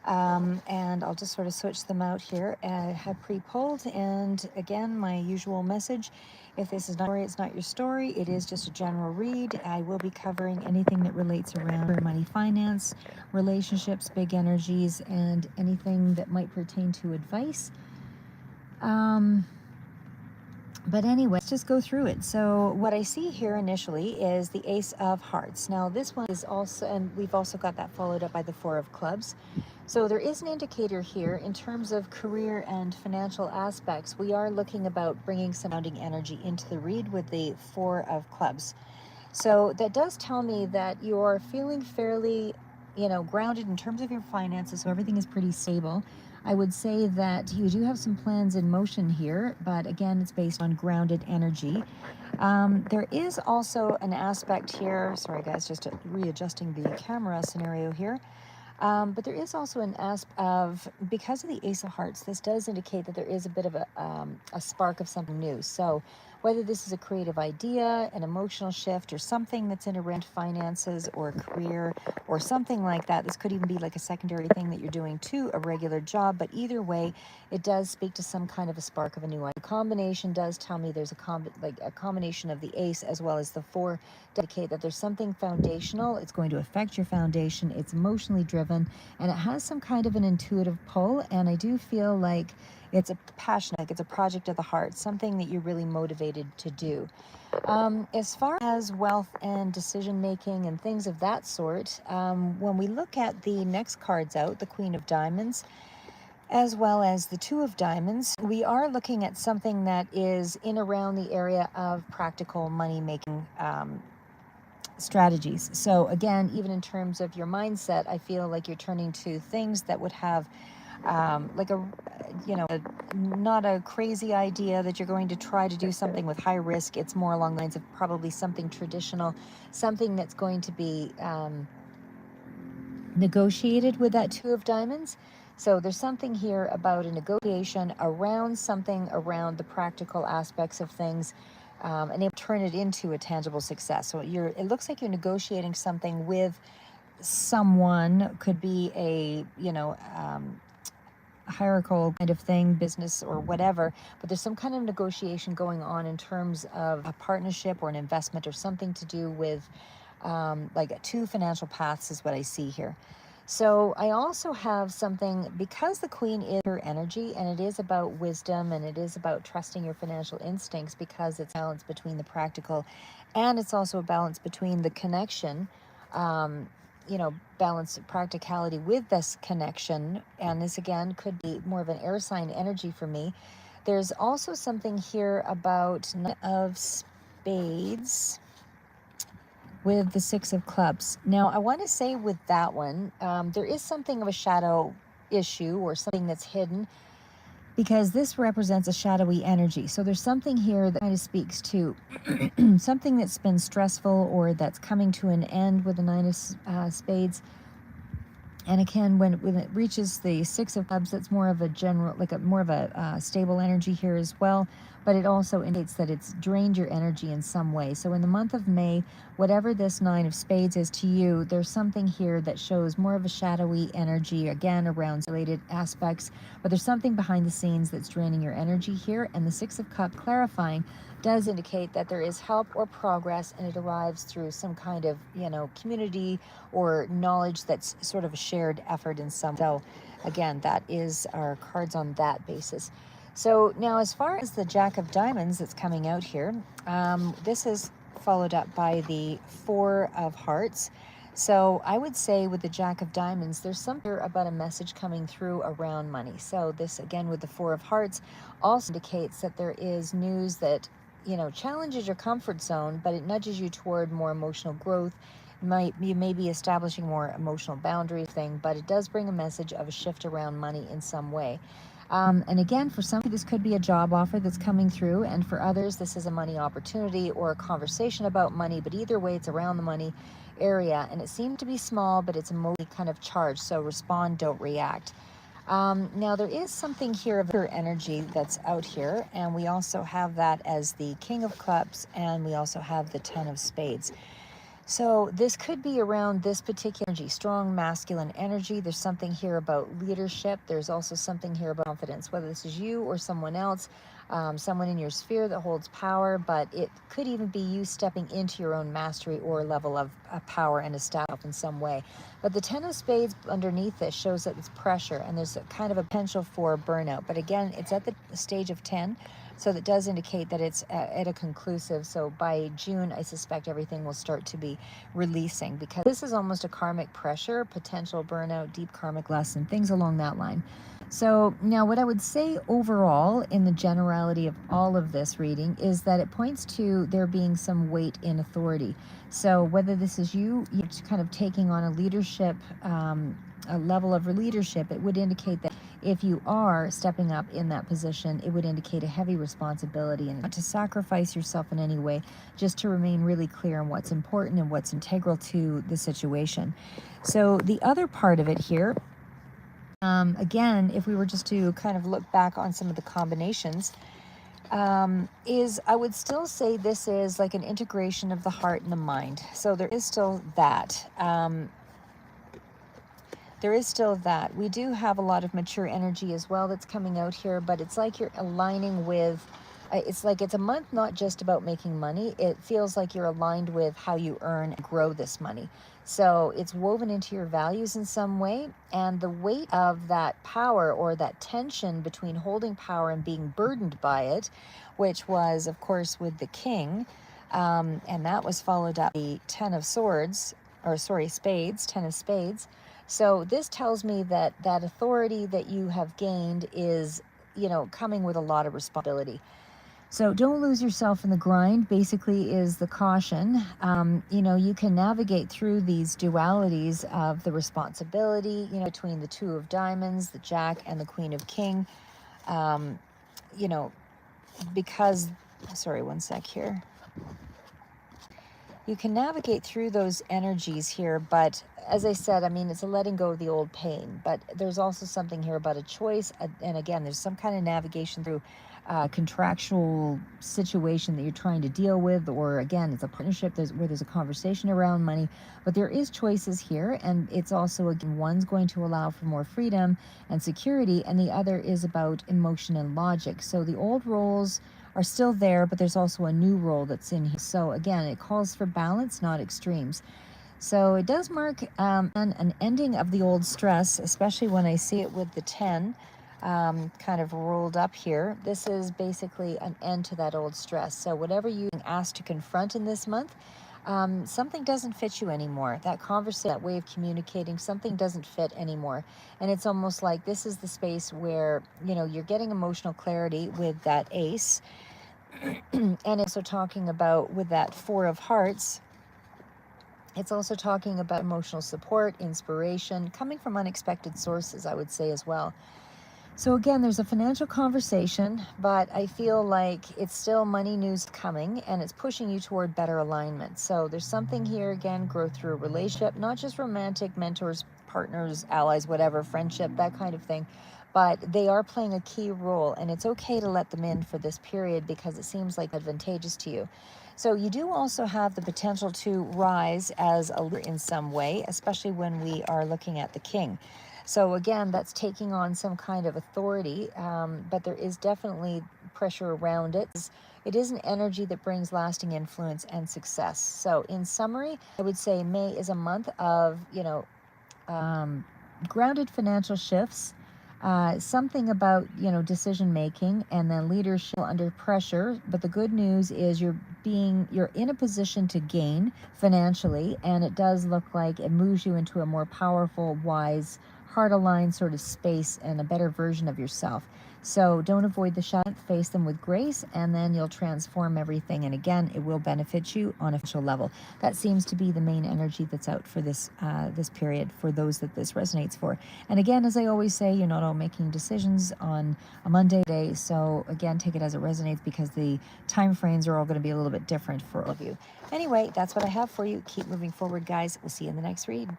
And I'll just sort of switch them out here. I have pre-pulled, and again, my usual message: if this is not your story, it's not your story. It is just a general read. I will be covering anything that relates around money, finance, relationships, big energies, and anything that might pertain to advice. But anyway, let's just go through it. So what I see here initially is the Ace of Hearts. Now this one is also, and we've also got that followed up by the Four of Clubs. So there is an indicator here in terms of career and financial aspects. We are looking about bringing some grounding energy into the read with the Four of Clubs. So that does tell me that you're feeling fairly, grounded in terms of your finances. So everything is pretty stable. I would say that you do have some plans in motion here, but again, it's based on grounded energy. There is also an aspect here. Sorry, guys, just readjusting the camera scenario here. But there is also an aspect of, because of the Ace of Hearts, this does indicate that there is a bit of a spark of something new. So whether this is a creative idea, an emotional shift, or something that's in around finances or career or something like that, this could even be like a secondary thing that you're doing to a regular job. But either way, it does speak to some kind of a spark of a new idea. The combination does tell me there's a combination of the Ace as well as the Four to indicate that there's something foundational. It's going to affect your foundation. It's emotionally driven, and it has some kind of an intuitive pull. And I do feel like it's a passion, like it's a project of the heart, something that you're really motivated to do. As far as wealth and decision making and things of that sort, when we look at the next cards out, the Queen of Diamonds, as well as the Two of Diamonds, we are looking at something that is in around the area of practical money making strategies. So again, even in terms of your mindset, I feel like you're turning to things that would have like not a crazy idea that you're going to try to do something with high risk. It's more along the lines of probably something traditional, something that's going to be negotiated with that Two of Diamonds. So there's something here about a negotiation around something around the practical aspects of things, and able to turn it into a tangible success. So it looks like you're negotiating something with someone. Could be a hierarchical kind of thing, business or whatever, but there's some kind of negotiation going on in terms of a partnership or an investment or something to do with like two financial paths is what I see here. So I also have something, because the Queen is her energy, and it is about wisdom, and it is about trusting your financial instincts, because it's a balance between the practical, and it's also a balance between the connection, balance practicality with this connection. And this again could be more of an air sign energy for me. There's also something here about Nine of Spades with the Six of Clubs. Now, I want to say with that one, there is something of a shadow issue or something that's hidden, because this represents a shadowy energy. So there's something here that kind of speaks to something that's been stressful or that's coming to an end with the Nine of Spades. And again, when it reaches the Six of Clubs, that's more of a general, like more of a stable energy here as well. But it also indicates that it's drained your energy in some way. So in the month of May, whatever this Nine of Spades is to you, there's something here that shows more of a shadowy energy, again, around related aspects. But there's something behind the scenes that's draining your energy here. And the Six of Cups clarifying does indicate that there is help or progress, and it arrives through some kind of, community or knowledge that's sort of a shared effort in some. So again, that is our cards on that basis. So now, as far as the Jack of Diamonds that's coming out here, this is followed up by the Four of Hearts. So I would say with the Jack of Diamonds, there's something about a message coming through around money. So this, again, with the Four of Hearts, also indicates that there is news that, challenges your comfort zone, but it nudges you toward more emotional growth. You may be establishing more emotional boundary thing, but it does bring a message of a shift around money in some way. And again, for some, this could be a job offer that's coming through, and for others, this is a money opportunity or a conversation about money. But either way, it's around the money area, and it seems to be small, but it's emotionally kind of charged. So respond, don't react. Now, there is something here of her energy that's out here, and we also have that as the King of Cups, and we also have the Ten of Spades. So this could be around this particular energy, strong masculine energy. There's something here about leadership. There's also something here about confidence, whether this is you or someone else, someone in your sphere that holds power, but it could even be you stepping into your own mastery or level of power and establishment in some way. But the Ten of Spades underneath this shows that it's pressure and there's a kind of a potential for burnout. But again, it's at the stage of 10. So that does indicate that it's at a conclusive. So by June, I suspect everything will start to be releasing, because this is almost a karmic pressure, potential burnout, deep karmic lesson, things along that line. So now what I would say overall in the generality of all of this reading is that it points to there being some weight in authority. So whether this is you're kind of taking on a leadership, a level of leadership, it would indicate that if you are stepping up in that position, it would indicate a heavy responsibility and not to sacrifice yourself in any way, just to remain really clear on what's important and what's integral to the situation. So the other part of it here, again, if we were just to kind of look back on some of the combinations, is I would still say this is like an integration of the heart and the mind. So there is still that. We do have a lot of mature energy as well that's coming out here, but it's like you're aligning with, it's like it's a month not just about making money. It feels like you're aligned with how you earn and grow this money. So it's woven into your values in some way, and the weight of that power or that tension between holding power and being burdened by it, which was, of course, with the king, and that was followed up the Ten of Swords, or sorry, Spades, Ten of Spades. So this tells me that that authority that you have gained is, coming with a lot of responsibility. So don't lose yourself in the grind, basically, is the caution. You can navigate through these dualities of the responsibility, between the Two of Diamonds, the Jack, and the Queen of King. Because, sorry, one sec here. You can navigate through those energies here, but as I said, it's a letting go of the old pain, but there's also something here about a choice. And again, there's some kind of navigation through a contractual situation that you're trying to deal with, or again, it's a partnership where there's a conversation around money, but there is choices here. And it's also, again, one's going to allow for more freedom and security, and the other is about emotion and logic. So the old roles are still there, but there's also a new role that's in here. So again, it calls for balance, not extremes. So it does mark an ending of the old stress, especially when I see it with the 10 kind of rolled up here. This is basically an end to that old stress. So whatever you're asked to confront in this month, something doesn't fit you anymore. That conversation, that way of communicating, something doesn't fit anymore. And it's almost like this is the space where, you're getting emotional clarity with that ace. And it's also talking about, with that Four of Hearts, it's also talking about emotional support, inspiration, coming from unexpected sources, I would say, as well. So again, there's a financial conversation, but I feel like it's still money news coming, and it's pushing you toward better alignment. So there's something here, again, growth through a relationship, not just romantic, mentors, partners, allies, whatever, friendship, that kind of thing. But they are playing a key role, and it's okay to let them in for this period because it seems like advantageous to you. So you do also have the potential to rise as a leader in some way, especially when we are looking at the king. So again, that's taking on some kind of authority, but there is definitely pressure around it. It is an energy that brings lasting influence and success. So in summary, I would say May is a month of, grounded financial shifts, something about, decision making, and then leadership under pressure. But the good news is you're in a position to gain financially, and it does look like it moves you into a more powerful, wise, heart-aligned sort of space and a better version of yourself. So don't avoid the shadows, face them with grace, and then you'll transform everything. And again, it will benefit you on a financial level. That seems to be the main energy that's out for this period, for those that this resonates for. And again, as I always say, you're not all making decisions on a Monday day. So again, take it as it resonates, because the time frames are all going to be a little bit different for all of you. Anyway, that's what I have for you. Keep moving forward, guys. We'll see you in the next read.